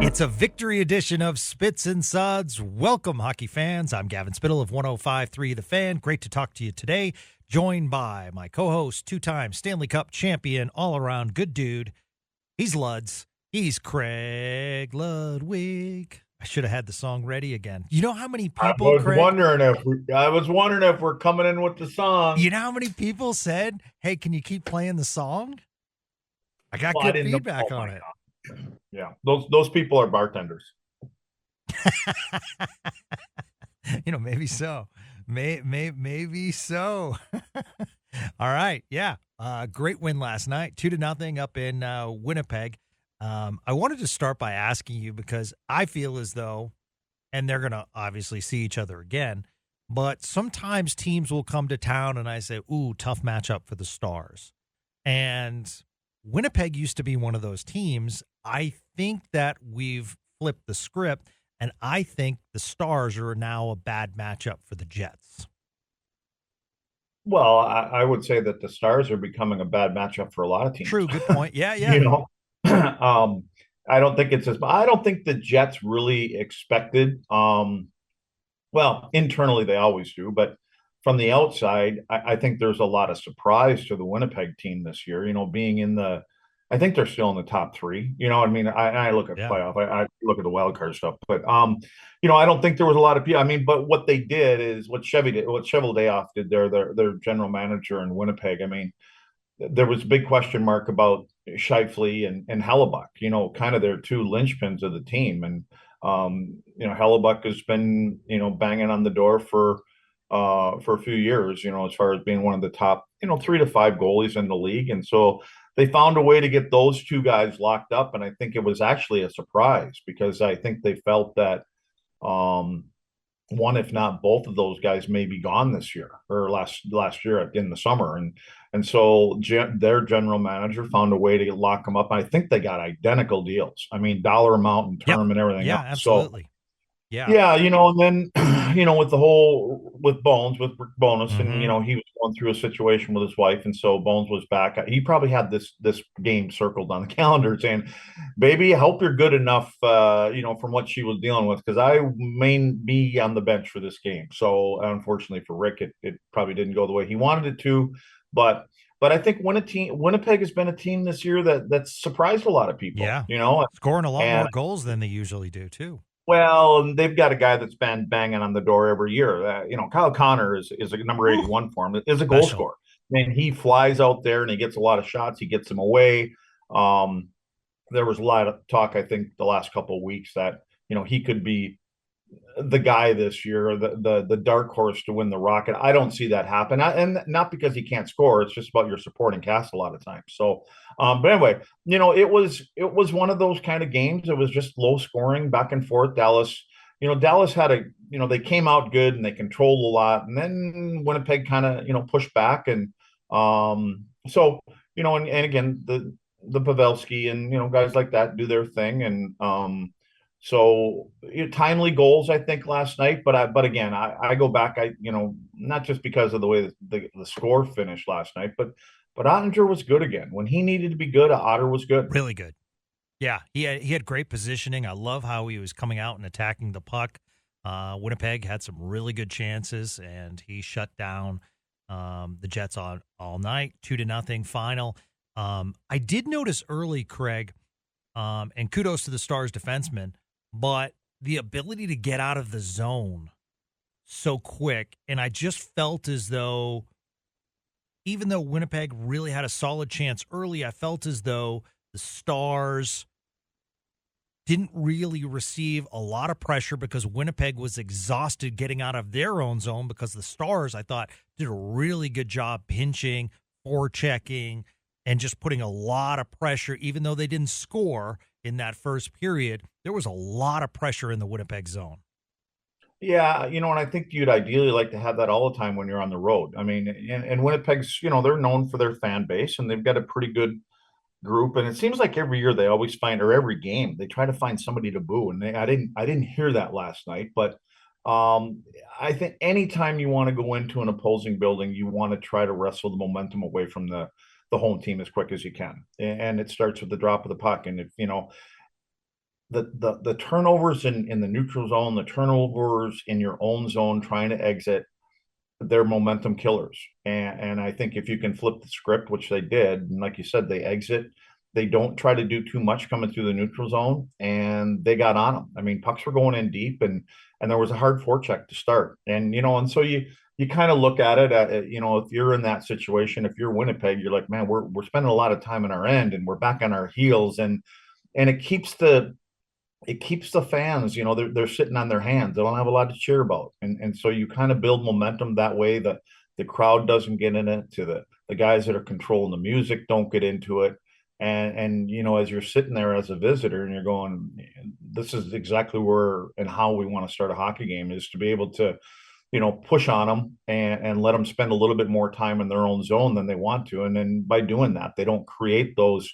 It's a victory edition of Spits and Suds. Welcome, hockey fans. I'm Gavin Spittle of 105.3 The Fan. Great to talk to you today. Joined by my co-host, two-time Stanley Cup champion, all-around good dude. He's Luds. He's Craig Ludwig. I should have had the song ready again. You know how many people, Craig? I was wondering if we're coming in with the song. You know how many people said, "Hey, can you keep playing the song?" I got good feedback on it. Yeah, those people are bartenders. Maybe so. Maybe so. All right. Yeah. Great win last night, 2-0 up in Winnipeg. I wanted to start by asking you because I feel as though, and they're going to obviously see each other again, but sometimes teams will come to town and I say, ooh, tough matchup for the Stars. And Winnipeg used to be one of those teams. I think that we've flipped the script, and I think the Stars are now a bad matchup for the Jets. Well, I would say that the Stars are becoming a bad matchup for a lot of teams. True, good point. Yeah. I don't think I don't think the Jets really expected. Well, internally they always do, but from the outside, I think there's a lot of surprise to the Winnipeg team this year. Being in I think they're still in the top three. I mean, I look at playoff, I look at the wild card stuff, but I don't think there was a lot of people. I mean, but what they did is what Cheveldayoff did there, their general manager in Winnipeg. I mean, there was a big question mark about Scheifele and Hellebuck, kind of their two linchpins of the team. And, Hellebuck has been, banging on the door for a few years, as far as being one of the top, 3 to 5 goalies in the league. And so they found a way to get those two guys locked up. And I think it was actually a surprise because I think they felt that one, if not both of those guys may be gone this year or last year in the summer. And so their general manager found a way to lock them up. I think they got identical deals. I mean, dollar amount and term and everything else. Absolutely. So, yeah, and then, with with Rick Bonus, and, he was going through a situation with his wife. And so Bones was back. He probably had this game circled on the calendar saying, baby, I hope you're good enough, from what she was dealing with, because I may be on the bench for this game. So unfortunately for Rick, it probably didn't go the way he wanted it to. But I think Winnipeg has been a team this year that's surprised a lot of people. Yeah. Scoring a lot more goals than they usually do, too. Well, they've got a guy that's been banging on the door every year. Kyle Connor is a number 81 for him. Is a goal scorer. I mean, he flies out there and he gets a lot of shots. He gets them away. There was a lot of talk, I think, the last couple of weeks that he could be the guy this year, the dark horse to win the Rocket. I don't see that happen, and not because he can't score. It's just about your supporting cast a lot of times. So, but anyway, it was one of those kind of games. It was just low scoring, back and forth. Dallas had they came out good and they controlled a lot, and then Winnipeg kind of pushed back, and so and again the Pavelski and guys like that do their thing, and so timely goals, I think, last night. But again, I go back. Not just because of the way the score finished last night, but Oettinger was good again when he needed to be good. Otter was good, really good. Yeah, he had great positioning. I love how he was coming out and attacking the puck. Winnipeg had some really good chances, and he shut down the Jets all night. 2-0 final. I did notice early, Craig, and kudos to the Stars defenseman, but the ability to get out of the zone so quick. And I just felt as though, even though Winnipeg really had a solid chance early, I felt as though the Stars didn't really receive a lot of pressure because Winnipeg was exhausted getting out of their own zone, because the Stars, I thought, did a really good job pinching, forechecking, and just putting a lot of pressure. Even though they didn't score in that first period, there was a lot of pressure in the Winnipeg zone. Yeah, and I think you'd ideally like to have that all the time when you're on the road. I mean, and Winnipeg's, they're known for their fan base, and they've got a pretty good group. And it seems like every year they always find, or every game, they try to find somebody to boo. And I didn't hear that last night, but I think anytime you want to go into an opposing building, you want to try to wrestle the momentum away from the home team as quick as you can. And it starts with the drop of the puck. And if the turnovers in the neutral zone, the turnovers in your own zone trying to exit, they're momentum killers. And I think if you can flip the script, which they did, and like you said, they exit, they don't try to do too much coming through the neutral zone, and they got on them. I mean, pucks were going in deep, and there was a hard forecheck to start, and and so you kind of look at it if you're in that situation, if you're Winnipeg, you're like, man, we're spending a lot of time in our end, and we're back on our heels, and it keeps the fans, they're sitting on their hands. They don't have a lot to cheer about. And so you kind of build momentum that way, that the crowd doesn't get in it, to the guys that are controlling the music don't get into it. And as you're sitting there as a visitor and you're going, this is exactly where and how we want to start a hockey game, is to be able to, push on them and let them spend a little bit more time in their own zone than they want to. And then by doing that, they don't create those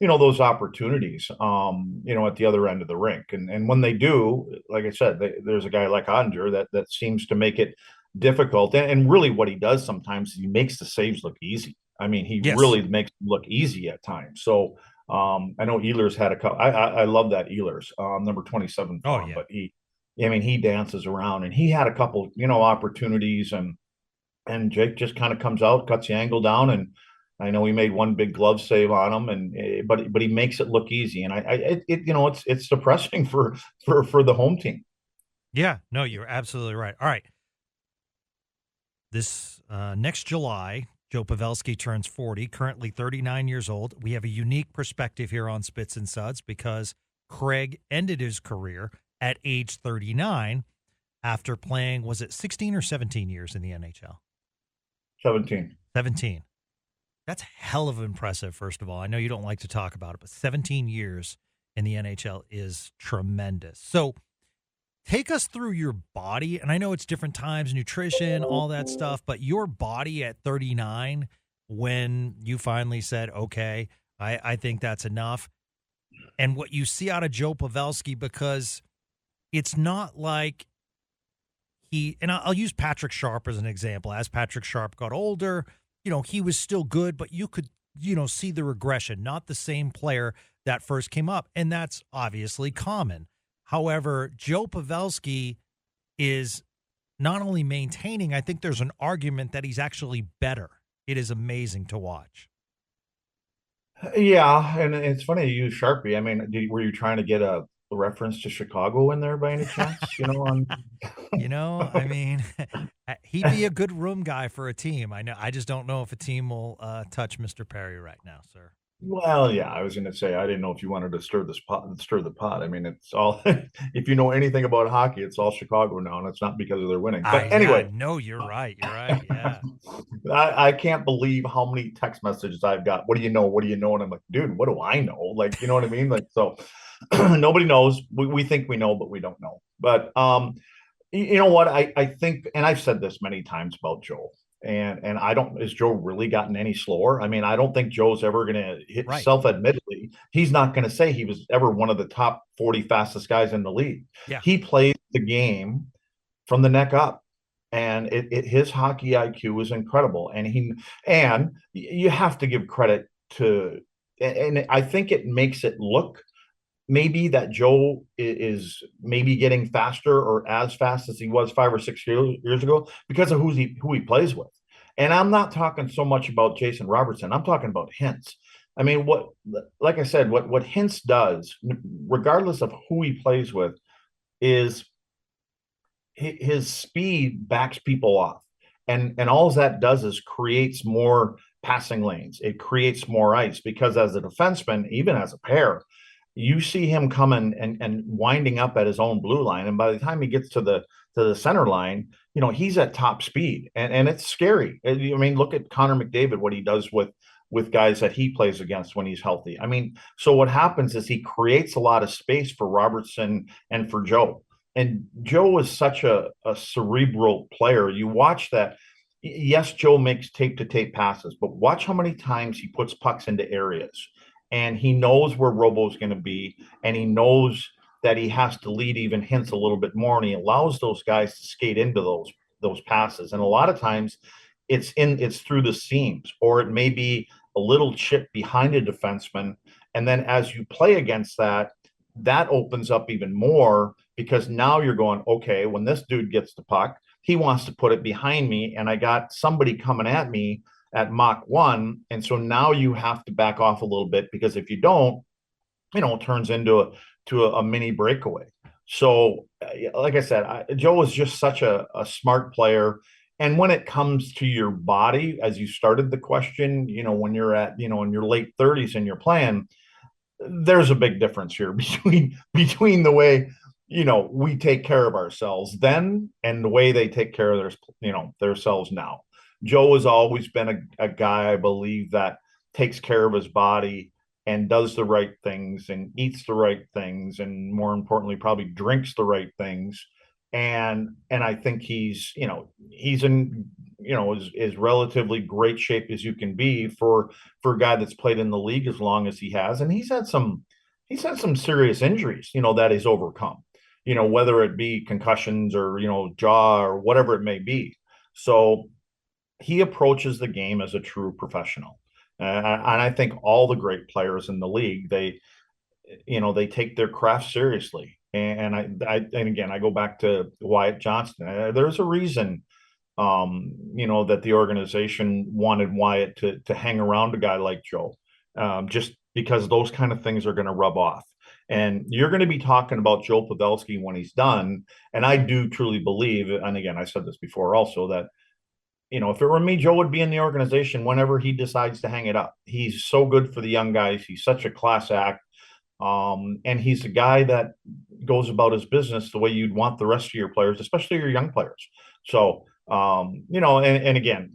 opportunities, at the other end of the rink. And when they do, like I said, there's a guy like Oettinger that seems to make it difficult. And really what he does sometimes, he makes the saves look easy. I mean, he Yes. really makes them look easy at times. So I know Ehlers had a couple. I love that Ehlers, number 27 Oh for him, yeah. but he dances around, and he had a couple, opportunities, and Jake just kind of comes out, cuts the angle down, and I know he made one big glove save on him, but he makes it look easy, and it's depressing for the home team. Yeah. No, you're absolutely right. All right. This next July, Joe Pavelski turns 40, currently 39 years old. We have a unique perspective here on Spits and Suds because Craig ended his career at age 39 after playing, was it 16 or 17 years in the NHL? 17. 17. That's hell of impressive, first of all. I know you don't like to talk about it, but 17 years in the NHL is tremendous. So take us through your body. And I know it's different times, nutrition, all that stuff, but your body at 39, when you finally said, okay, I think that's enough. And what you see out of Joe Pavelski, because it's not like and I'll use Patrick Sharp as an example. As Patrick Sharp got older, he was still good, but you could, see the regression, not the same player that first came up. And that's obviously common. However, Joe Pavelski is not only maintaining, I think there's an argument that he's actually better. It is amazing to watch. Yeah, and it's funny you use Sharpie. I mean, were you trying to get a reference to Chicago in there by any chance? On I mean, he'd be a good room guy for a team. I know. I just don't know if a team will touch Mr. Perry right now, sir. Well, yeah, I was going to say I didn't know if you wanted to stir the pot. I mean, it's all if you know anything about hockey, it's all Chicago now, and it's not because of their winning. But Yeah, anyway, no, you're right. You're right. Yeah. I can't believe how many text messages I've got. What do you know? What do you know? And I'm like, dude, what do I know? Like, you know what I mean? Like, so nobody knows. We think we know, but we don't know. But you know what? I think, and I've said this many times about Joe. And I don't, has Joe really gotten any slower? I mean, I don't think Joe's ever going to hit, Right. self-admittedly, he's not going to say he was ever one of the top 40 fastest guys in the league. Yeah. He plays the game from the neck up. And his hockey IQ is incredible. And you have to give credit to, and I think it makes it look maybe that Joe is maybe getting faster or as fast as he was 5 or 6 years ago because of who he plays with. And I'm not talking so much about Jason Robertson. I'm talking about Hintz. I mean, like I said, what Hintz does, regardless of who he plays with, is his speed backs people off. And all that does is creates more passing lanes. It creates more ice because as a defenseman, even as a pair, you see him coming and winding up at his own blue line. And by the time he gets to the center line, he's at top speed. And it's scary. I mean, look at Connor McDavid, what he does with guys that he plays against when he's healthy. I mean, so what happens is he creates a lot of space for Robertson and for Joe. And Joe is such a cerebral player. You watch that. Yes, Joe makes tape to tape passes, but watch how many times he puts pucks into areas and he knows where Robo's going to be, and he knows that he has to lead even Hintz a little bit more, and he allows those guys to skate into those passes. And a lot of times it's through the seams, or it may be a little chip behind a defenseman. And then as you play against that, that opens up even more because now you're going, okay, when this dude gets the puck, he wants to put it behind me, and I got somebody coming at me at Mach 1. And so now you have to back off a little bit, because if you don't, it turns into a mini breakaway. So, like I said, Joe is just such a smart player. And when it comes to your body, as you started the question, when you're at, in your late 30s and you're playing, there's a big difference here between the way we take care of ourselves then and the way they take care of themselves now. Joe has always been a guy, I believe, that takes care of his body and does the right things and eats the right things, and more importantly, probably drinks the right things. And I think he's in is relatively great shape as you can be for a guy that's played in the league as long as he has. And he's had some serious injuries, that he's overcome, whether it be concussions or, jaw or whatever it may be. So he approaches the game as a true professional. And I think all the great players in the league, they take their craft seriously. And again, I go back to Wyatt Johnston. There's a reason, that the organization wanted Wyatt to hang around a guy like Joe, just because those kind of things are going to rub off. And you're going to be talking about Joe Pavelski when he's done. And I do truly believe, and again, I said this before also, that if it were me, Joe would be in the organization whenever he decides to hang it up. He's so good for the young guys. He's such a class act. And he's a guy that goes about his business the way you'd want the rest of your players, especially your young players. So, and again,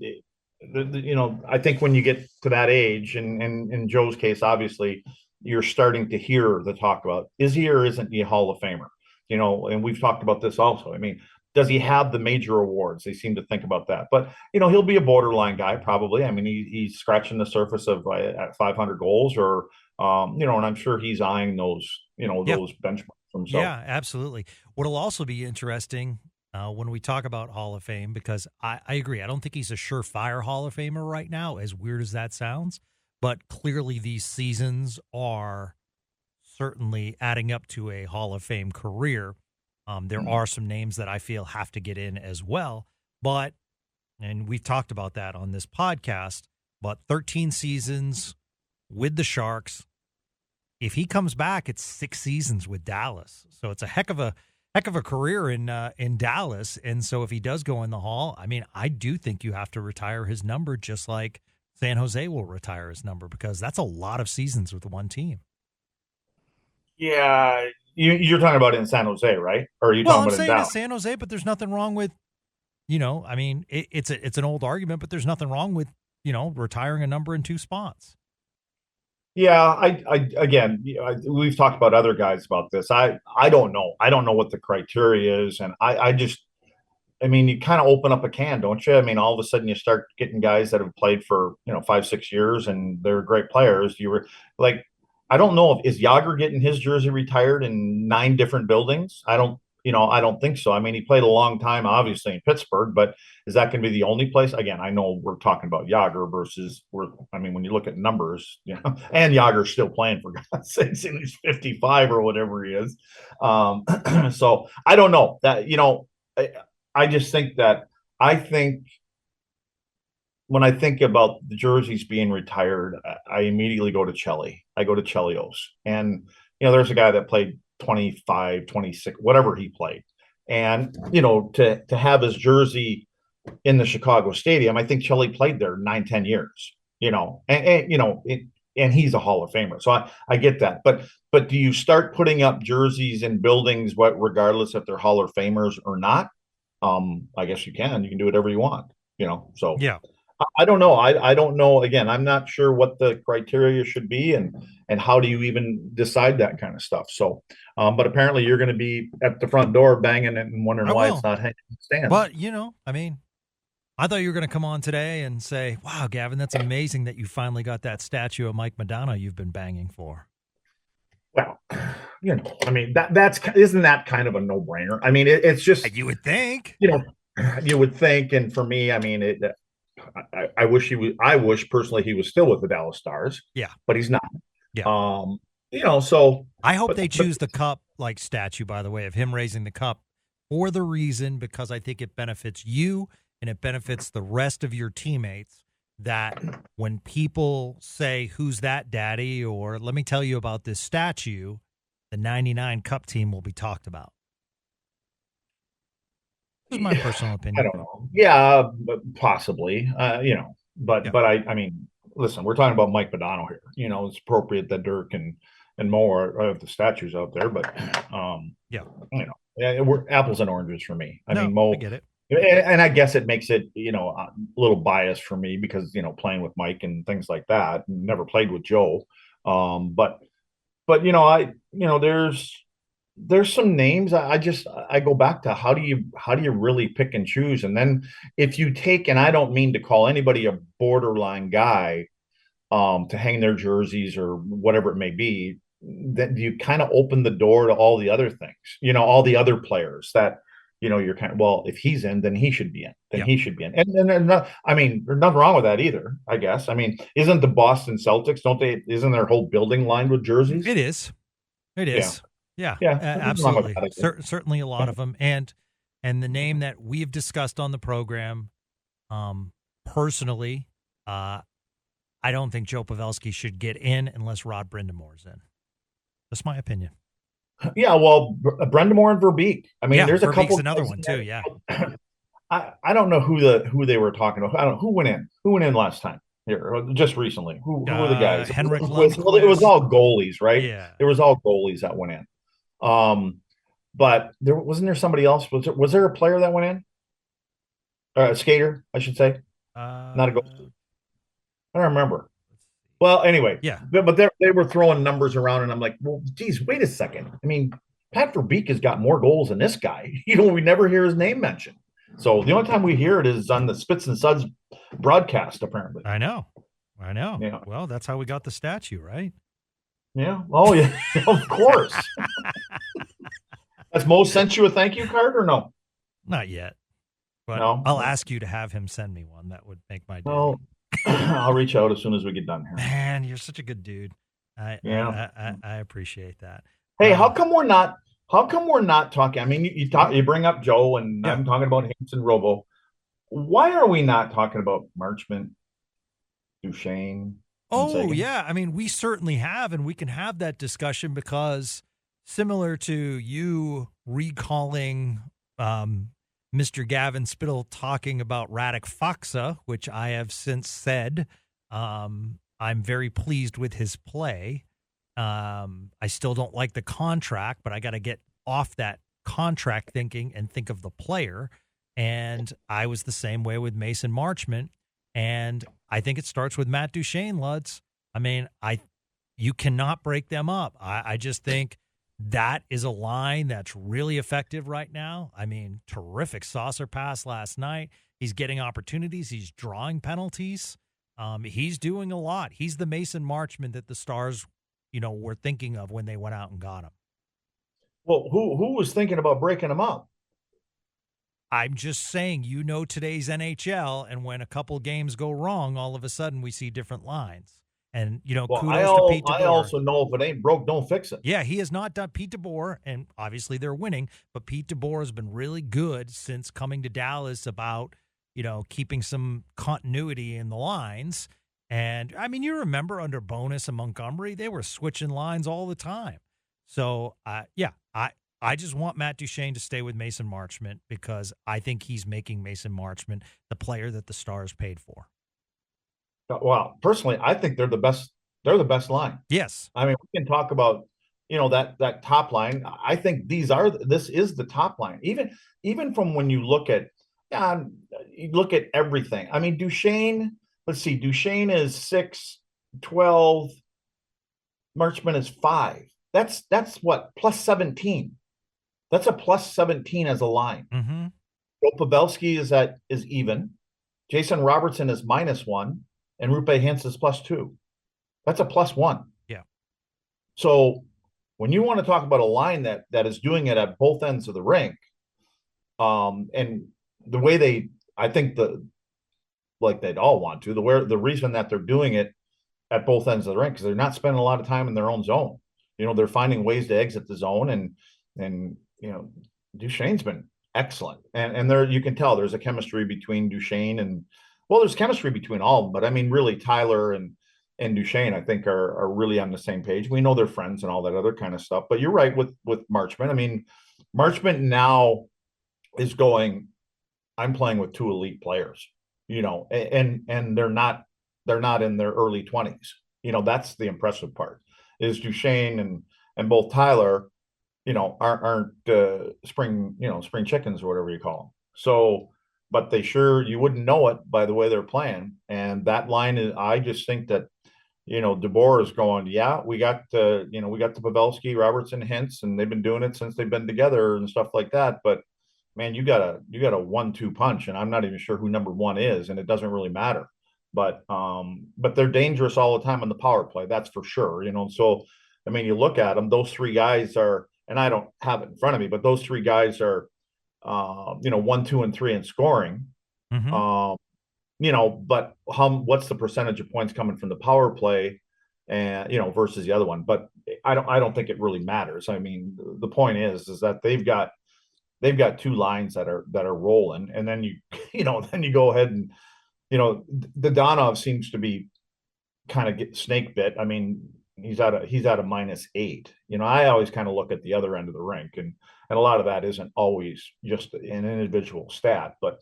I think when you get to that age, and in Joe's case, obviously, you're starting to hear the talk about, is he or isn't he a Hall of Famer? And we've talked about this also. I mean, does he have the major awards? They seem to think about that, but he'll be a borderline guy probably. I mean, he's scratching the surface of at 500 goals, or and I'm sure he's eyeing those those benchmarks for himself. Yeah, absolutely. What'll also be interesting when we talk about Hall of Fame, because I agree, I don't think he's a surefire Hall of Famer right now, as weird as that sounds, but clearly these seasons are certainly adding up to a Hall of Fame career. There are some names that I feel have to get in as well, and we've talked about that on this podcast, but 13 seasons with the Sharks. If he comes back, it's 6 seasons with Dallas. So it's a heck of a career in Dallas. And so if he does go in the Hall, I mean, I do think you have to retire his number, just like San Jose will retire his number, because that's a lot of seasons with one team. Yeah, you're talking about in San Jose, right? Or are you Well, talking I'm about in saying Dallas? it's San Jose, but there's nothing wrong with, I mean, it's an old argument, but there's nothing wrong with, retiring a number in 2 spots. Yeah, again, we've talked about other guys about this. I don't know. I don't know what the criteria is, and I mean, you kind of open up a can, don't you? I mean, all of a sudden you start getting guys that have played for 5-6 years and they're great players. You were like, I don't know if is Yager getting his jersey retired in 9 different buildings. I don't think so. I mean, he played a long time, obviously, in Pittsburgh, but is that going to be the only place? Again, I know we're talking about Yager versus I mean, when you look at numbers, and Yager's still playing, for God's sakes, and he's 55 or whatever he is. So I don't know that, I just think that I think when I think about the jerseys being retired, I immediately go to Chelly. I go to Chelios. And, there's a guy that played 25, 26, whatever he played. And, to have his jersey in the Chicago Stadium, I think Chelly played there 9-10 years, and he's a Hall of Famer. So I get that. But do you start putting up jerseys in buildings, regardless if they're Hall of Famers or not? I guess you can. You can do whatever you want, So Yeah. I don't know. I don't know. Again, I'm not sure what the criteria should be, and how do you even decide that kind of stuff. So, but apparently you're going to be at the front door banging it and wondering I why will. it's not hanging in the stands. But, I mean, I thought you were going to come on today and say, wow, Gavin, that's amazing that you finally got that statue of Mike Madonna you've been banging for. Well, I mean, isn't that kind of a no-brainer? I mean, it's just, You would think, you would think. And for me, I mean, I wish personally he was still with the Dallas Stars. Yeah. But he's not. Yeah. So I hope but, they but choose the cup like statue, by the way, of him raising the cup for the reason because I think it benefits you and it benefits the rest of your teammates that when people say, "Who's that, daddy?" or "Let me tell you about this statue," the 99 Cup team will be talked about. This is my personal I opinion. don't know. Yeah, possibly. Yeah. But I mean, listen, we're talking about Mike Modano here. It's appropriate that Dirk and Mo are the statues out there, but Yeah. yeah, we're apples and oranges for me. I mean, No, I Mo, get it. and I guess it makes it a little biased for me because playing with Mike and things like that. Never played with Joe, but there's some names I go back to how do you really pick and choose, and then if you take, and I don't mean to call anybody a borderline guy to hang their jerseys or whatever it may be, that you kind of open the door to all the other things, all the other players that you're kind of, well, if he's in, then he should be in, then Yeah. he should be in, and not, I mean, there's nothing wrong with that either, I guess. I mean, isn't the Boston Celtics, don't they, isn't their whole building lined with jerseys? It is. It Yeah. is. Yeah, Yeah, nothing wrong with absolutely. that, Certainly a lot of them. And the name that we've discussed on the program, personally, I don't think Joe Pavelski should get in unless Rod Brindamore's in. That's my opinion. Yeah, well, Brendamore and Verbeek. I mean, Yeah, there's a Verbeek's couple another one too. Yeah. I don't know who they were talking about. I don't know who went in. Who went in last time here, just recently? Who were the guys? Henrik Well, it was all goalies, right? Yeah. It was all goalies that went in. But there somebody else? Was there a player that went in? A skater, I should say. Not a goalie. I don't remember. Well, anyway, Yeah. but they were throwing numbers around, and I'm like, well, geez, wait a second. I mean, Pat Verbeek has got more goals than this guy. We never hear his name mentioned. So the only time we hear it is on the Spits and Suds broadcast, apparently. I know. Yeah. Well, that's how we got the statue, right? Yeah. Oh, yeah. Of course. Has Mo sent you a thank you card or no? Not yet. But No. I'll ask you to have him send me one. That would make my day. No. I'll reach out as soon as we get done here. Man, you're such a good dude. I appreciate that. Hey, how come we're not talking? I mean, you bring up Joe, and Yeah. I'm talking about Hanson Robo. Why are we not talking about Marchment, Duchene? Oh, yeah. I mean, we certainly have, and we can have that discussion because similar to you recalling Mr. Gavin Spittle talking about Radek Faksa, which I have since said I'm very pleased with his play. I still don't like the contract, but I got to get off that contract thinking and think of the player. And I was the same way with Mason Marchment. And I think it starts with Matt Duchene, Luds. I mean, you cannot break them up. I just think that is a line that's really effective right now. I mean, terrific saucer pass last night. He's getting opportunities. He's drawing penalties. He's doing a lot. He's the Mason Marchment that the Stars, were thinking of when they went out and got him. Well, who was thinking about breaking him up? I'm just saying, today's NHL, and when a couple games go wrong, all of a sudden we see different lines. And, kudos to Pete DeBoer. I also know if it ain't broke, don't fix it. Yeah, he has not done Pete DeBoer, and obviously they're winning, but Pete DeBoer has been really good since coming to Dallas about, keeping some continuity in the lines. And, I mean, you remember under Bonus and Montgomery, they were switching lines all the time. So, I just want Matt Duchene to stay with Mason Marchment because I think he's making Mason Marchment the player that the Stars paid for. Well, personally, I think they're the best. They're the best line. Yes. I mean, we can talk about, that top line. I think this is the top line. Even from when you look at everything. I mean, Duchene, let's see, Duchene is 6'12", Marchment is 5. That's what, plus 17. That's a plus 17 as a line. Mm-hmm. Joe Pavelski is even. Jason Robertson is -1, and Rupe Hintz is +2. That's a +1. Yeah. So when you want to talk about a line that is doing it at both ends of the rink, and the way I think like they'd all want to, the reason that they're doing it at both ends of the rink because they're not spending a lot of time in their own zone. they're finding ways to exit the zone, and Duchene's been excellent, and there you can tell there's a chemistry between Duchene and, well, there's chemistry between all of them, but I mean, really, Tyler and Duchene, I think, are really on the same page. We know they're friends and all that other kind of stuff. But you're right with Marchment. I mean, Marchment now is going, I'm playing with two elite players, and they're not in their early 20s. That's the impressive part, is Duchene and both Tyler, aren't spring chickens or whatever you call them. So, but they sure, you wouldn't know it by the way they're playing. And that line is, I just think that, DeBoer is going, yeah, we got the Pavelski, Robertson, Hintz, and they've been doing it since they've been together and stuff like that. But man, you got a 1-2 punch, and I'm not even sure who number one is, and it doesn't really matter. But they're dangerous all the time on the power play, that's for sure. So I mean, you look at them; those three guys are, and I don't have it in front of me, but those three guys are, 1, 2, and 3 in scoring. Mm-hmm. But what's the percentage of points coming from the power play, and versus the other one? But I don't think it really matters. I mean, the point is that they've got two lines that are rolling, and then then you go ahead and the Donov seems to be kind of get snake bit. I mean, he's at a -8. I always kind of look at the other end of the rink, and a lot of that isn't always just an individual stat, but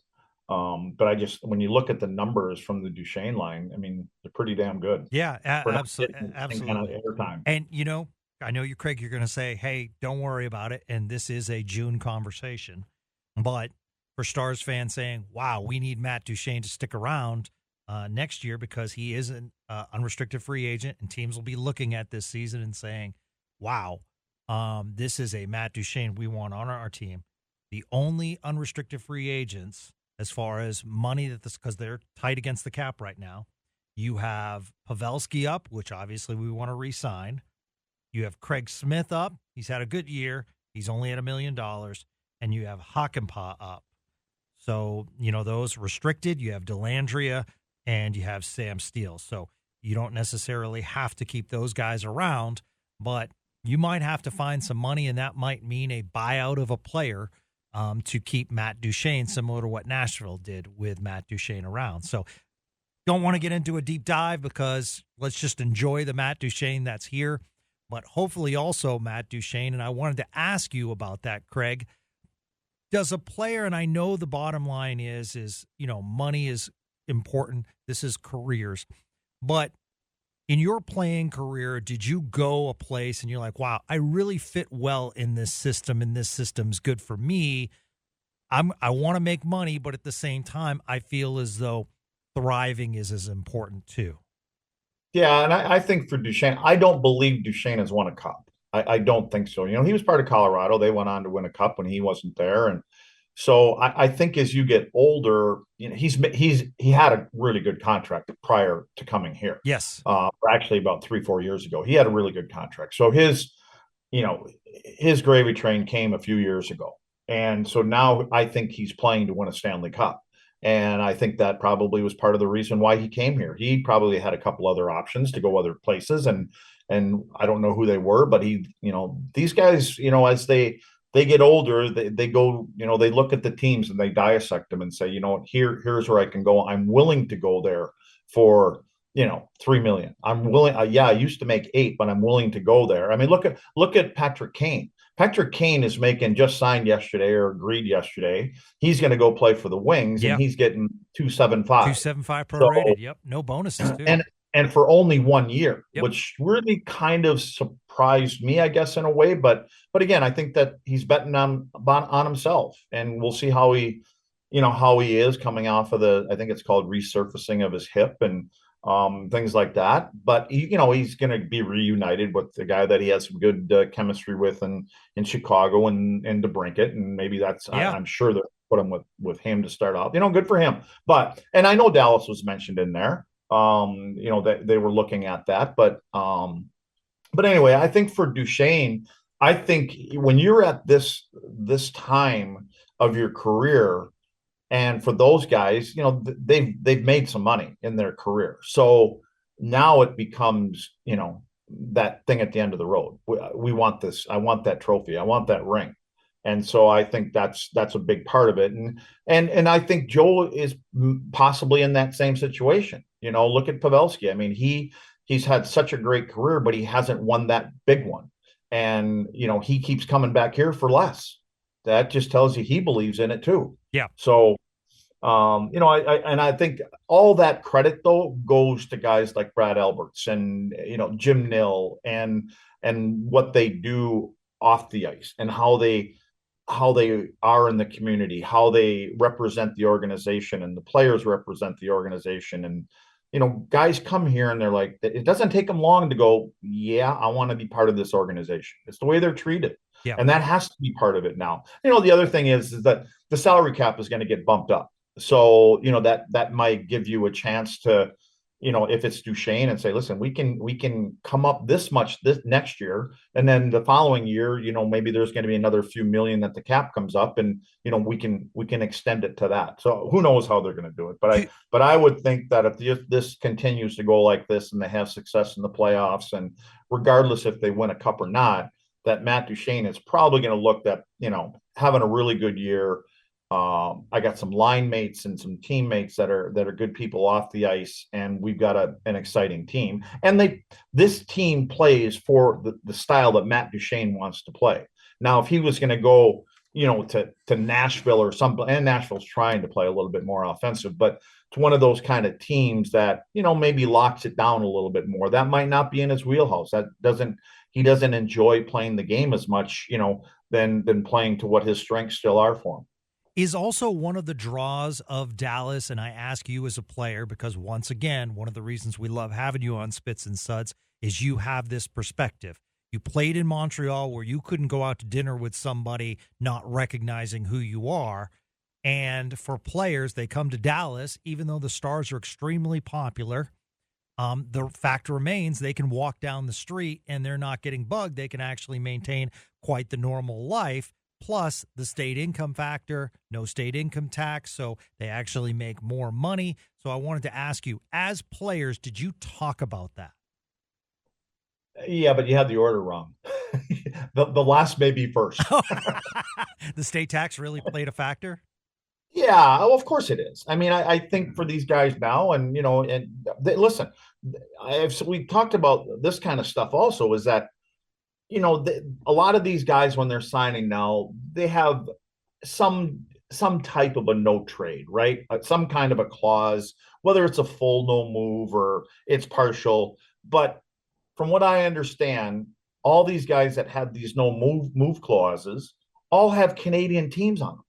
I just, when you look at the numbers from the Duchene line, I mean, they're pretty damn good. Yeah, Absolutely. absolutely. Airtime. And I know you, Craig, you're going to say, "Hey, don't worry about it." And this is a June conversation, but for Stars fans saying, "Wow, we need Matt Duchene to stick around next year because he is an unrestricted free agent," and teams will be looking at this season and saying, "Wow, this is a Matt Duchene we want on our team." The only unrestricted free agents, as far as money, because they're tight against the cap right now, you have Pavelski up, which obviously we want to re-sign. You have Craig Smith up. He's had a good year. He's only at $1 million. And you have Hakanpää up. So, those restricted. You have Dellandrea and you have Sam Steele. So you don't necessarily have to keep those guys around, but you might have to find some money, and that might mean a buyout of a player to keep Matt Duchene, similar to what Nashville did with Matt Duchene around. So don't want to get into a deep dive, because let's just enjoy the Matt Duchene that's here. But hopefully also Matt Duchene, and I wanted to ask you about that, Craig. Does a player, and I know the bottom line is money is important. This is careers. But in your playing career, did you go a place and you're like, wow, I really fit well in this system, and this system's good for me. I want to make money, but at the same time, I feel as though thriving is as important too. Yeah, and I think for Duchene, I don't believe Duchene has won a cup. I don't think so. He was part of Colorado. They went on to win a cup when he wasn't there, and so I think as you get older, he had a really good contract prior to coming here. Yes, actually about 3-4 years ago, he had a really good contract. So his gravy train came a few years ago, and so now I think he's playing to win a Stanley Cup. And I think that probably was part of the reason why he came here. He probably had a couple other options to go other places, and I don't know who they were, but these guys, as they get older, they go, they look at the teams and they dissect them and say, here's where I can go. I'm willing to go there for, $3 million. I'm willing. I used to make 8, but I'm willing to go there. I mean, look at Patrick Kane. Patrick Kane is just signed yesterday, or agreed yesterday. He's going to go play for the Wings, and he's getting $275. $275 prorated. Yep, no bonuses too. And for only 1 year, Yep. Which really kind of surprised me, I guess, in a way. But again, I think that he's betting on himself, and we'll see how he is coming off of I think it's called resurfacing of his hip and things like that. But he's going to be reunited with the guy that he has some good chemistry with in Chicago and DeBrincat, and maybe that's I'm sure they'll put him with him to start off. Good for him. And I know Dallas was mentioned in there. That they were looking at that, but anyway, I think for Duchene, I think when you're at this time of your career, and for those guys, they've made some money in their career. So now it becomes, that thing at the end of the road. We want this. I want that trophy. I want that ring. And so I think that's a big part of it. And I think Joe is possibly in that same situation. Look at Pavelski. I mean, he's had such a great career, but he hasn't won that big one. And he keeps coming back here for less. That just tells you he believes in it too. Yeah. So I think all that credit though goes to guys like Brad Alberts and Jim Nill and what they do off the ice and how they are in the community, how they represent the organization and the players represent the organization. And guys come here and they're like, it doesn't take them long to go, yeah, I want to be part of this organization. It's the way they're treated. Yeah. And that has to be part of it now. The other thing is that the salary cap is going to get bumped up. So, that might give you a chance to, if it's Duchene and say, listen, we can come up this much this next year. And then the following year, maybe there's going to be another few million that the cap comes up and, we can extend it to that. So who knows how they're going to do it. But I would think that if this continues to go like this and they have success in the playoffs, and regardless if they win a cup or not, that Matt Duchene is probably going to look at, having a really good year. I got some line mates and some teammates that are good people off the ice, and we've got an exciting team. And this team plays for the style that Matt Duchene wants to play. Now, if he was going to go, to Nashville or something, and Nashville's trying to play a little bit more offensive, but to one of those kind of teams that maybe locks it down a little bit more, that might not be in his wheelhouse. He doesn't enjoy playing the game as much, than playing to what his strengths still are for him. Is also one of the draws of Dallas, and I ask you as a player because, once again, one of the reasons we love having you on Spits and Suds is you have this perspective. You played in Montreal where you couldn't go out to dinner with somebody not recognizing who you are. And for players, they come to Dallas, even though the Stars are extremely popular. The fact remains they can walk down the street and they're not getting bugged. They can actually maintain quite the normal life. Plus the state income factor, no state income tax, so they actually make more money. So I wanted to ask you, as players, did you talk about that? Yeah, but you had the order wrong. The last may be first. The state tax really played a factor? Yeah, well, of course it is. I mean, I think for these guys now, and listen, we talked about this kind of stuff also, is that a lot of these guys, when they're signing now, they have some type of a no trade, right? Some kind of a clause, whether it's a full no move or it's partial. But from what I understand, all these guys that have these no move clauses all have Canadian teams on them.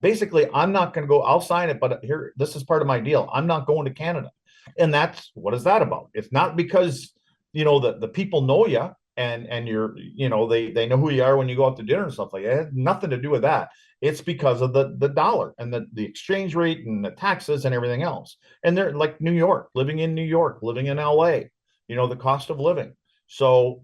Basically, I'm not going to go, I'll sign it, but here, this is part of my deal. I'm not going to Canada. And what is that about? It's not because, the people know you and you're, they know who you are when you go out to dinner and stuff like that. It has nothing to do with that. It's because of the dollar and the exchange rate and the taxes and everything else. And they're like New York, living in LA, the cost of living. So,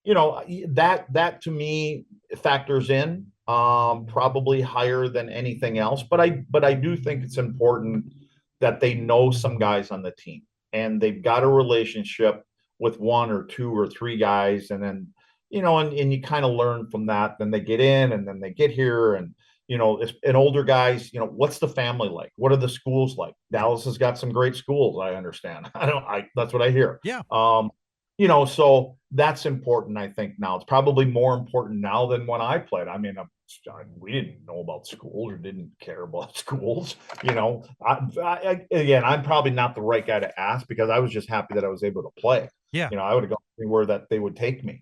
that to me factors in probably higher than anything else. But I do think it's important that they know some guys on the team and they've got a relationship with one or two or three guys, and then and you kind of learn from that. Then they get in, and then they get here, and and older guys, what's the family like? What are the schools like? Dallas has got some great schools, I understand. That's what I hear. Yeah. So that's important. I think now it's probably more important now than when I played. I mean, we didn't know about schools or didn't care about schools. Again, I'm probably not the right guy to ask because I was just happy that I was able to play. Yeah. I would have gone anywhere that they would take me.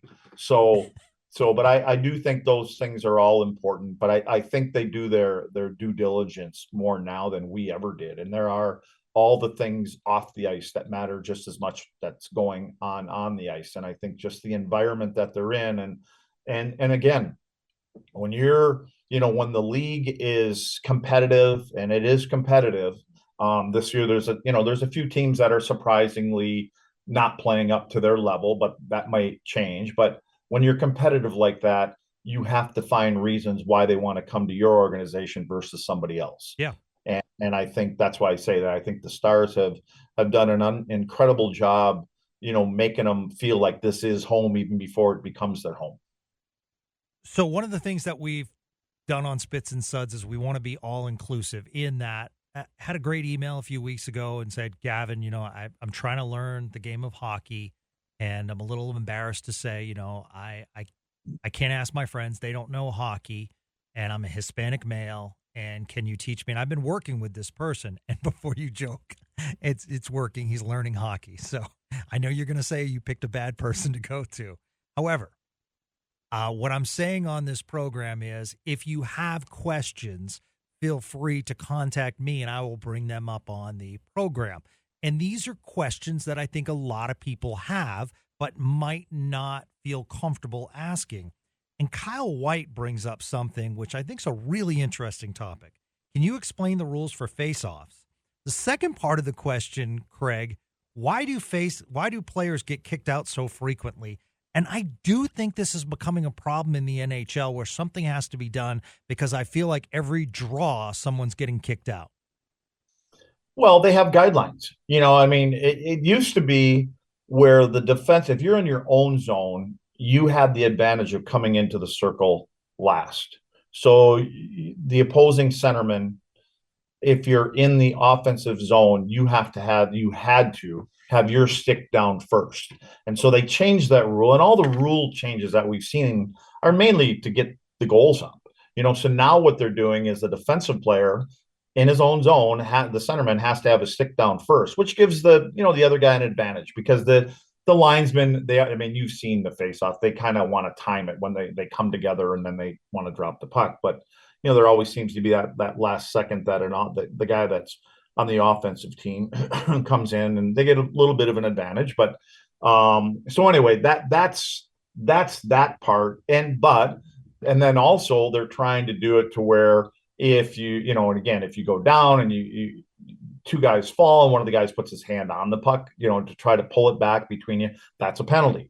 But I do think those things are all important, but I think they do their due diligence more now than we ever did. And there are all the things off the ice that matter just as much that's going on the ice. And I think just the environment that they're in and again, when when the league is competitive, and it is competitive, this year there's a few teams that are surprisingly not playing up to their level, but that might change. But when you're competitive like that, you have to find reasons why they want to come to your organization versus somebody else. Yeah. And I think that's why I say that. I think the Stars have done an incredible job making them feel like this is home even before it becomes their home. So one of the things that we've done on Spits and Suds is we want to be all inclusive in that. I had a great email a few weeks ago and said, Gavin, I'm trying to learn the game of hockey, and I'm a little embarrassed to say, I can't ask my friends. They don't know hockey, and I'm a Hispanic male, and can you teach me? And I've been working with this person, and before you joke, it's working. He's learning hockey. So I know you're going to say you picked a bad person to go to. However, what I'm saying on this program is if you have questions, feel free to contact me and I will bring them up on the program. And these are questions that I think a lot of people have, but might not feel comfortable asking. And Kyle White brings up something which I think is a really interesting topic. Can you explain the rules for face-offs? The second part of the question, Craig, why do players get kicked out so frequently? And I do think this is becoming a problem in the NHL where something has to be done because I feel like every draw, someone's getting kicked out. Well, they have guidelines. It used to be where the defense, if you're in your own zone, you had the advantage of coming into the circle last. So the opposing centerman, if you're in the offensive zone, you had to have your stick down first. And so they changed that rule. And all the rule changes that we've seen are mainly to get the goals up. So now what they're doing is the defensive player in his own zone, the centerman has to have his stick down first, which gives the other guy an advantage because the linesmen, you've seen the face-off. They kind of want to time it when they come together and then they want to drop the puck. But there always seems to be that last second that the guy that's on the offensive team comes in and they get a little bit of an advantage. But so anyway, that's that part. And then also they're trying to do it to where if and again, if you go down and you two guys fall and one of the guys puts his hand on the puck, to try to pull it back between you, that's a penalty.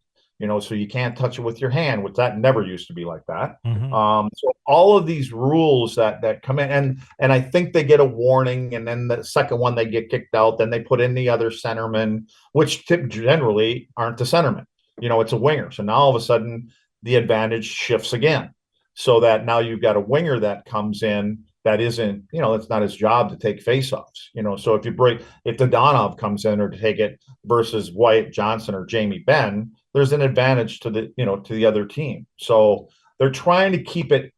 So you can't touch it with your hand, which that never used to be like that. Mm-hmm. So all of these rules that come in, and I think they get a warning, and then the second one they get kicked out, then they put in the other centerman, which generally aren't the centerman. It's a winger. So now all of a sudden the advantage shifts again, so that now you've got a winger that comes in that isn't, it's not his job to take faceoffs. So if the Donov comes in or to take it versus Wyatt Johnson or Jamie Benn, there's an advantage to the other team. So they're trying to keep it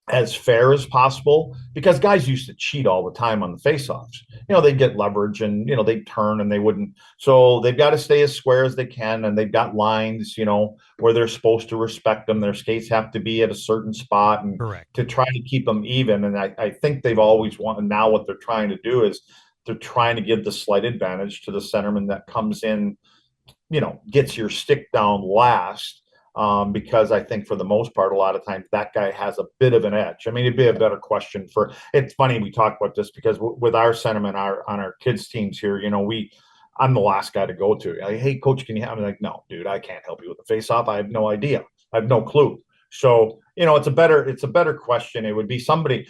as fair as possible because guys used to cheat all the time on the faceoffs. They'd get leverage and, they'd turn and they wouldn't. So they've got to stay as square as they can. And they've got lines, where they're supposed to respect them. Their skates have to be at a certain spot and Correct. to try to keep them even. And I think they've always wanted. Now what they're trying to do is they're trying to give the slight advantage to the centerman that comes in, gets your stick down last. Because I think for the most part, a lot of times that guy has a bit of an edge. It'd be a better question it's funny we talk about this because with our centerman on our kids teams here, I'm the last guy to go to. Like, hey, coach, can you help me? Like, no, dude, I can't help you with the face-off. I have no idea. I have no clue. So, it's a better question. It would be somebody,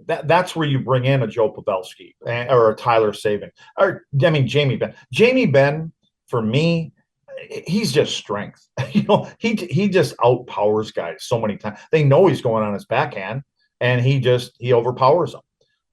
that's where you bring in a Joe Pavelski or a Tyler Sabin or Jamie Benn. Jamie Benn, for me, he's just strength. He just outpowers guys so many times. They know he's going on his backhand and he overpowers them.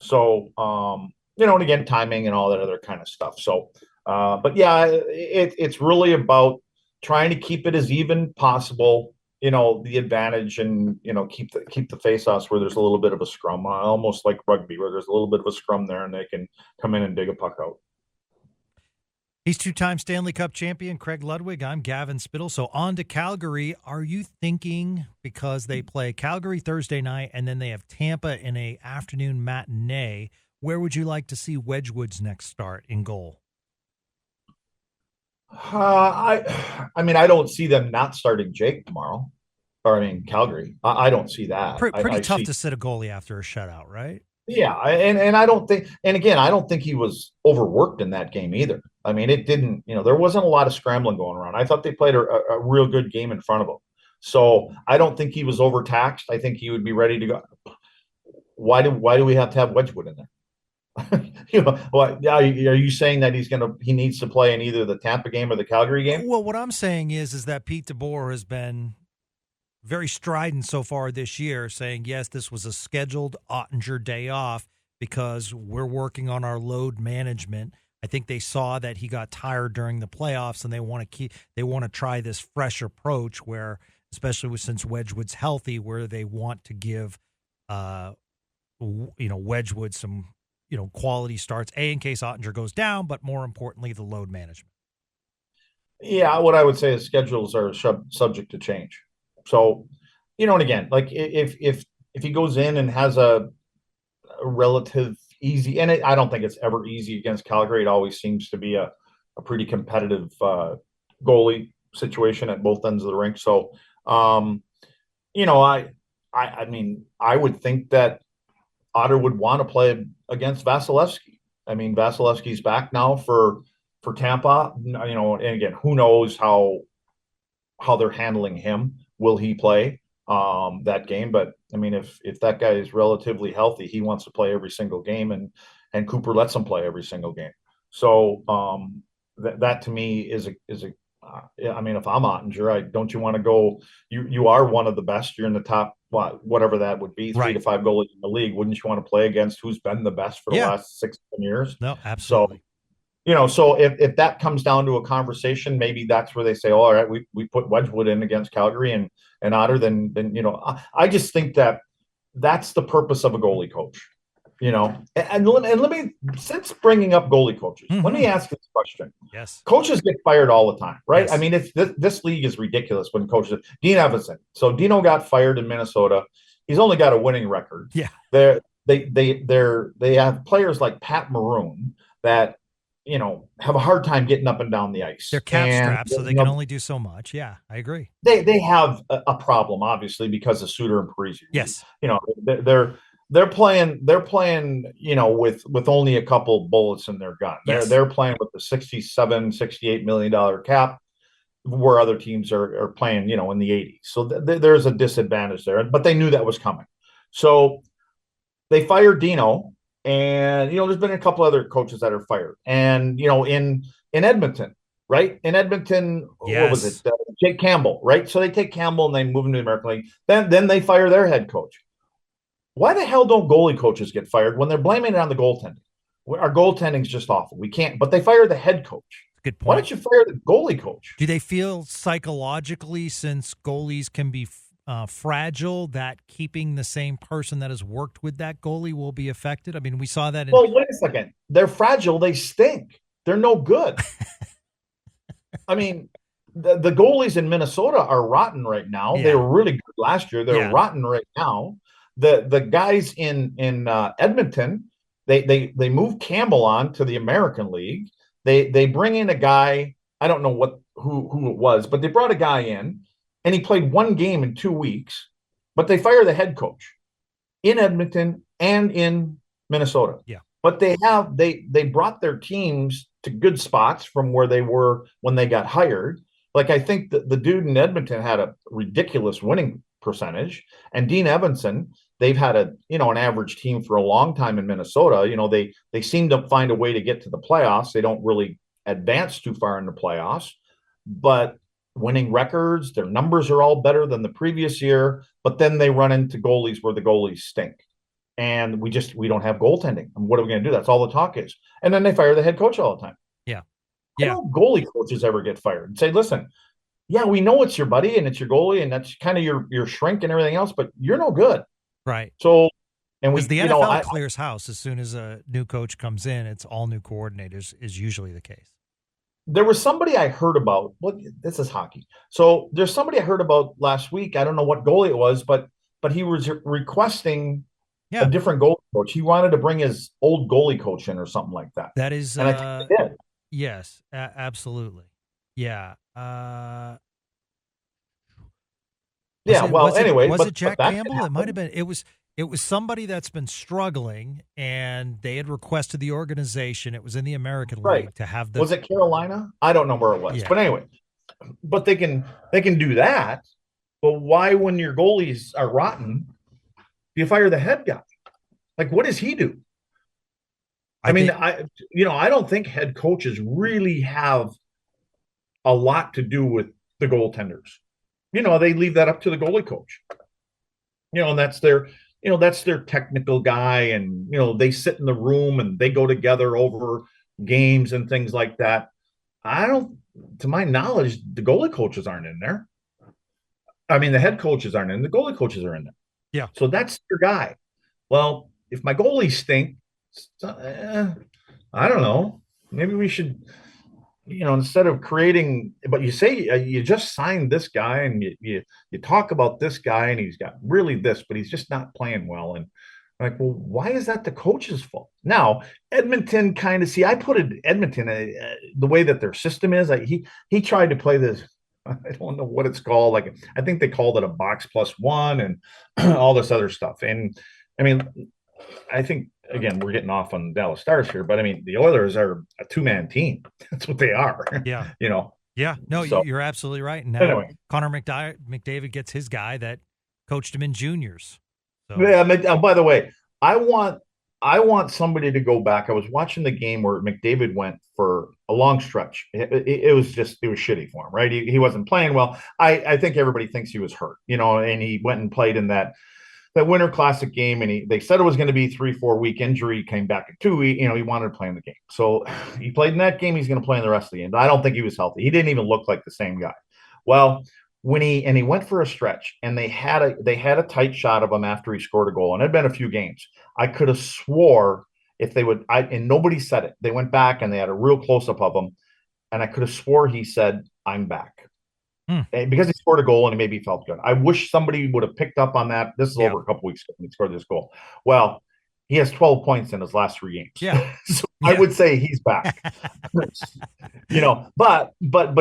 So, and again, timing and all that other kind of stuff. So, but yeah, it's really about trying to keep it as even possible, the advantage and, keep the face-offs where there's a little bit of a scrum, almost like rugby where there's a little bit of a scrum there and they can come in and dig a puck out. He's two-time Stanley Cup champion, Craig Ludwig. I'm Gavin Spittle. So on to Calgary. Are you thinking, because they play Calgary Thursday night and then they have Tampa in a afternoon matinee, where would you like to see Wedgwood's next start in goal? I don't see them not starting Jake tomorrow. Calgary. I don't see that. Pretty tough to sit a goalie after a shutout, right? Yeah, and I don't think, and again, I don't think he was overworked in that game either. It didn't, there wasn't a lot of scrambling going around. I thought they played a real good game in front of him. So I don't think he was overtaxed. I think he would be ready to go. Why do we have to have Wedgwood in there? Are you saying that he needs to play in either the Tampa game or the Calgary game? Well, what I'm saying is that Pete DeBoer has been very strident so far this year, saying, yes, this was a scheduled Oettinger day off because we're working on our load management. I think they saw that he got tired during the playoffs, and they want to try this fresh approach where, especially since Wedgwood's healthy, where they want to give, Wedgwood some, quality starts, in case Oettinger goes down, but more importantly, the load management. Yeah, what I would say is schedules are subject to change. So, and again, like if he goes in and has a relative easy, and I don't think it's ever easy against Calgary. It always seems to be a pretty competitive goalie situation at both ends of the rink. So, I mean, I would think that Otter would want to play against Vasilevsky. I mean, Vasilevsky's back now for Tampa. And again, who knows how they're handling him? Will he play that game? But I mean, if that guy is relatively healthy, he wants to play every single game, and Cooper lets him play every single game. So that to me is a I mean, if I'm Oettinger, don't you want to go? You are one of the best. You're in the top, whatever that would be, 3 to 5 goalies in the league. Wouldn't you want to play against who's been the best for the last 6-7 years? No, absolutely. So if that comes down to a conversation, maybe that's where they say, all right, we put Wedgwood in against Calgary and Otter. Then I just think that's the purpose of a goalie coach. And let me, since bringing up goalie coaches, let me ask this question. Yes. Coaches get fired all the time, right? Yes. I mean, this league is ridiculous when coaches. Dean Evason. So Dino got fired in Minnesota. He's only got a winning record. Yeah. They have players like Pat Maroon that, have a hard time getting up and down the ice. They're cap strapped, so they can only do so much. Yeah, I agree. They have a problem, obviously, because of Suter and Parisi. Yes. They're playing, with only a couple bullets in their gun. Yes. They're playing with the $67-68 million cap, where other teams are playing, in the 80s. So there's a disadvantage there, but they knew that was coming. So they fired Dino, and there's been a couple other coaches that are fired, and in Edmonton, right? In Edmonton, yes. What was it? Jake Campbell, right? So they take Campbell and they move him to the American League. Then they fire their head coach. Why the hell don't goalie coaches get fired when they're blaming it on the goaltending? Our goaltending's just awful. We can't, but they fire the head coach. Good point. Why don't you fire the goalie coach? Do they feel psychologically, since goalies can be fragile, that keeping the same person that has worked with that goalie will be affected? I mean, we saw that. Well, wait a second. They're fragile. They stink. They're no good. I mean, the goalies in Minnesota are rotten right now. Yeah. They were really good last year. They're rotten right now. The guys in Edmonton, they move Campbell on to the American League. They bring in a guy, I don't know who it was, but they brought a guy in, and he played 1 game in 2 weeks, but they fire the head coach in Edmonton and in Minnesota. Yeah. But they brought their teams to good spots from where they were when they got hired. Like, I think the dude in Edmonton had a ridiculous winning percentage, and Dean Evason, they've had an average team for a long time in Minnesota. They seem to find a way to get to the playoffs. They don't really advance too far in the playoffs, but winning records, their numbers are all better than the previous year, but then they run into goalies where the goalies stink. And we don't have goaltending. And what are we going to do? That's all the talk is. And then they fire the head coach all the time. Yeah. I don't goalie coaches ever get fired and say, listen, yeah, we know it's your buddy and it's your goalie and that's kind of your shrink and everything else, but you're no good. Right. So, and the NFL clears house as soon as a new coach comes in. It's all new coordinators is usually the case. There was somebody I heard about. Well, this is hockey. So there's somebody I heard about last week. I don't know what goalie it was, but he was requesting a different goalie coach. He wanted to bring his old goalie coach in or something like that. That is, and I think he did. Yes, absolutely. Yeah. Anyway, was it Jack Campbell? It might have been. It was somebody that's been struggling, and they had requested the organization. It was in the American League to have the. Was it Carolina? I don't know where it was, but anyway, but they can do that. But why, when your goalies are rotten, do you fire the head guy? Like, what does he do? I mean, I don't think head coaches really have a lot to do with the goaltenders. They leave that up to the goalie coach. And that's their technical guy, and they sit in the room and they go together over games and things like that. I don't, to my knowledge, the goalie coaches aren't in there. I mean, the head coaches aren't in, the goalie coaches are in there. Yeah. So that's your guy. Well, if my goalies stink, I don't know. Maybe we should, instead of creating, but you say you just signed this guy, and you talk about this guy, and he's got really this, but he's just not playing well. And like, well, why is that the coach's fault? Now, Edmonton kind of I put it Edmonton the way that their system is. He tried to play this. I don't know what it's called. Like, I think they called it a box plus one and all this other stuff. And I mean, I think, again, we're getting off on Dallas Stars here, but I mean, the Oilers are a two-man team. That's what they are. Yeah. Yeah. No, so, you're absolutely right. And now anyway, Connor McDavid gets his guy that coached him in juniors. So. Yeah. By the way, I want somebody to go back. I was watching the game where McDavid went for a long stretch. It was shitty for him, right? He wasn't playing well. I think everybody thinks he was hurt, and he went and played in that Winter Classic game, and they said it was going to be 3-4 week injury. He came back at 2 weeks. He wanted to play in the game. So he played in that game. He's going to play in the rest of the game. But I don't think he was healthy. He didn't even look like the same guy. Well, when he went for a stretch, and they had a tight shot of him after he scored a goal, and it had been a few games. I could have swore if they would, and nobody said it. They went back and they had a real close up of him, and I could have swore he said, "I'm back." Because he scored a goal and he maybe felt good. I wish somebody would have picked up on that. This is over a couple weeks ago when he scored this goal. Well, he has 12 points in his last 3 games. Yeah. So I would say he's back. But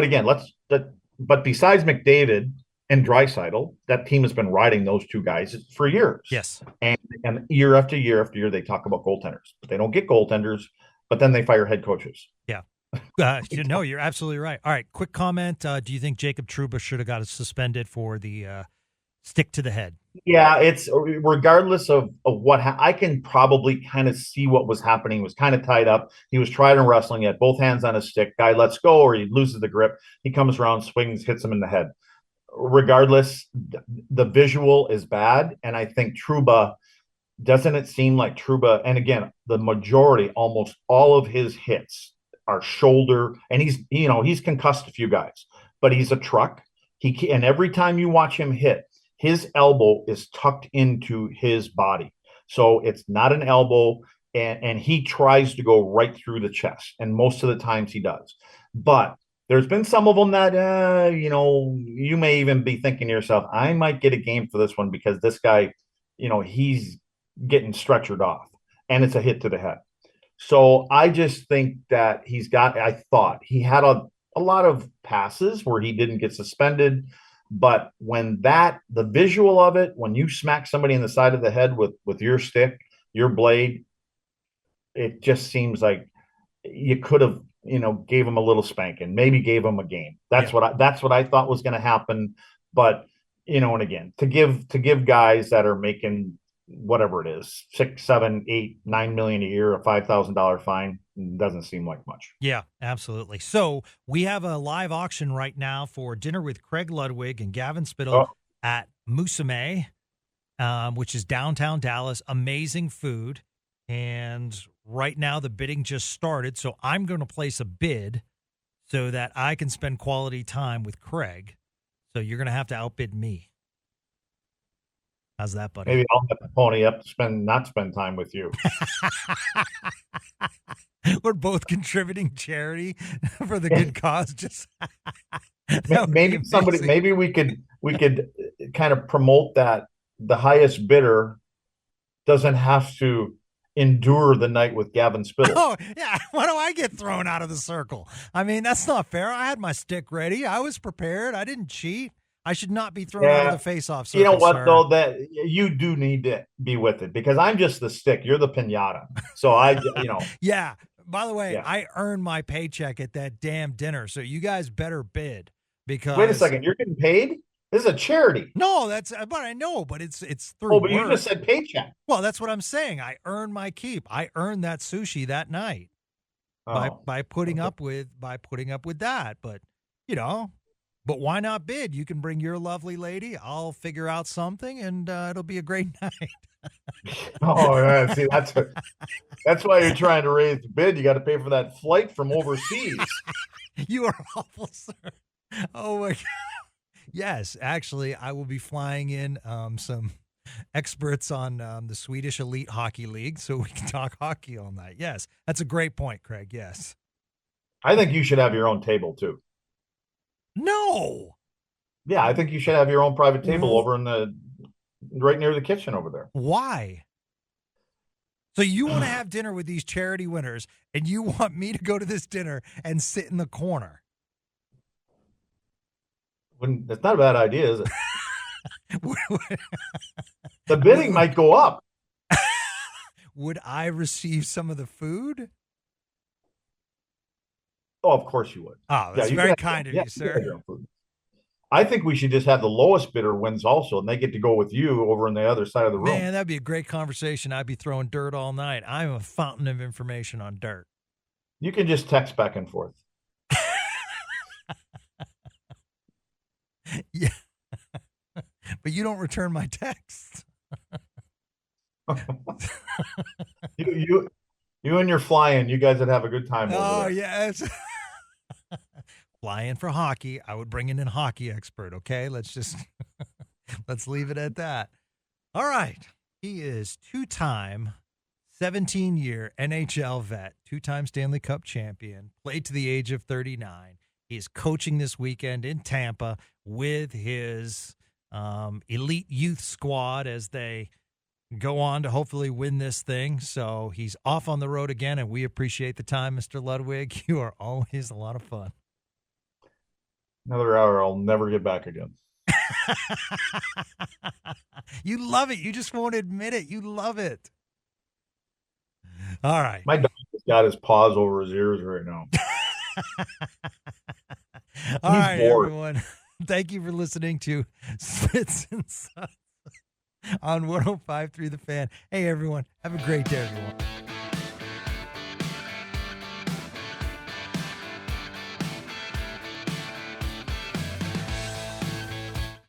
again, but besides McDavid and Draisaitl, that team has been riding those two guys for years. Yes. And year after year after year, they talk about goaltenders, but they don't get goaltenders, but then they fire head coaches. Yeah. No, you're absolutely right. All right, quick comment. Do you think Jacob Trouba should have got suspended for the stick to the head? Yeah, it's regardless of what I can probably kind of see what was happening. He was kind of tied up. He was trying to wrestling. He had both hands on his stick. Guy lets go, or he loses the grip. He comes around, swings, hits him in the head. Regardless, the visual is bad, and I think Trouba, doesn't it seem like Trouba, and again, the majority, almost all of his hits are shoulder, and he's concussed a few guys, but he's a truck. And every time you watch him hit, his elbow is tucked into his body, so it's not an elbow, and he tries to go right through the chest, and most of the times he does. But there's been some of them that you may even be thinking to yourself, I might get a game for this one because this guy, he's getting stretchered off, and it's a hit to the head. So I just think that I thought he had a lot of passes where he didn't get suspended. But when the visual of it, when you smack somebody in the side of the head with your stick, your blade, it just seems like you could have, gave him a little spanking, maybe gave him a game. That's what I thought was going to happen. But, and again, to give guys that are making whatever it is, 6, 7, 8, 9 million a year, a $5,000 fine, doesn't seem like much. Yeah, absolutely. So we have a live auction right now for dinner with Craig Ludwig and Gavin Spittle at Musume, which is downtown Dallas. Amazing food. And right now the bidding just started, so I'm going to place a bid so that I can spend quality time with Craig. So you're going to have to outbid me. How's that, buddy? Maybe I'll have to pony up to not spend time with you. We're both contributing charity for the good cause. Just maybe we could kind of promote that the highest bidder doesn't have to endure the night with Gavin Spittle. Oh, yeah. Why do I get thrown out of the circle? I mean, that's not fair. I had my stick ready. I was prepared. I didn't cheat. I should not be thrown out of the face-off circle. You know what, sir. though? That you do need to be with it because I'm just the stick. You're the piñata. So Yeah. By the way, I earned my paycheck at that damn dinner, so you guys better bid because. Wait a second. You're getting paid? This is a charity. No, but I know, but it's through Oh, but work. you just said paycheck. Well, that's what I'm saying. I earn my keep. I earned that sushi that night by putting up with that. But but why not bid? You can bring your lovely lady. I'll figure out something, and it'll be a great night. Oh, yeah. See, that's why you're trying to raise the bid. You got to pay for that flight from overseas. You are awful, sir. Oh my God. Yes, actually, I will be flying in some experts on the Swedish Elite Hockey League, so we can talk hockey all night. Yes, that's a great point, Craig. Yes. I think you should have your own table too. No. Yeah, I think you should have your own private table over right near the kitchen over there. Why? So you want to have dinner with these charity winners, and you want me to go to this dinner and sit in the corner? It's not a bad idea, is it? The bidding might go up. Would I receive some of the food? Oh, of course you would. Oh, that's very kind of you, sir. I think we should just have the lowest bidder wins also, and they get to go with you over on the other side of the room. Man, that'd be a great conversation. I'd be throwing dirt all night. I'm a fountain of information on dirt. You can just text back and forth. Yeah. But you don't return my texts. you and your flying, you guys would have a good time over there. Oh, yes. Flying for hockey. I would bring in a hockey expert, okay? Let's leave it at that. All right. He is two-time 17-year NHL vet, two-time Stanley Cup champion, played to the age of 39. He's coaching this weekend in Tampa with his elite youth squad as they go on to hopefully win this thing. So he's off on the road again, and we appreciate the time, Mr. Ludwig. You are always a lot of fun. Another hour, I'll never get back again. You love it. You just won't admit it. You love it. All right. My dog has got his paws over his ears right now. All right, everyone. Thank you for listening to Spits and Suds on 105.3 The Fan. Hey, everyone. Have a great day, everyone.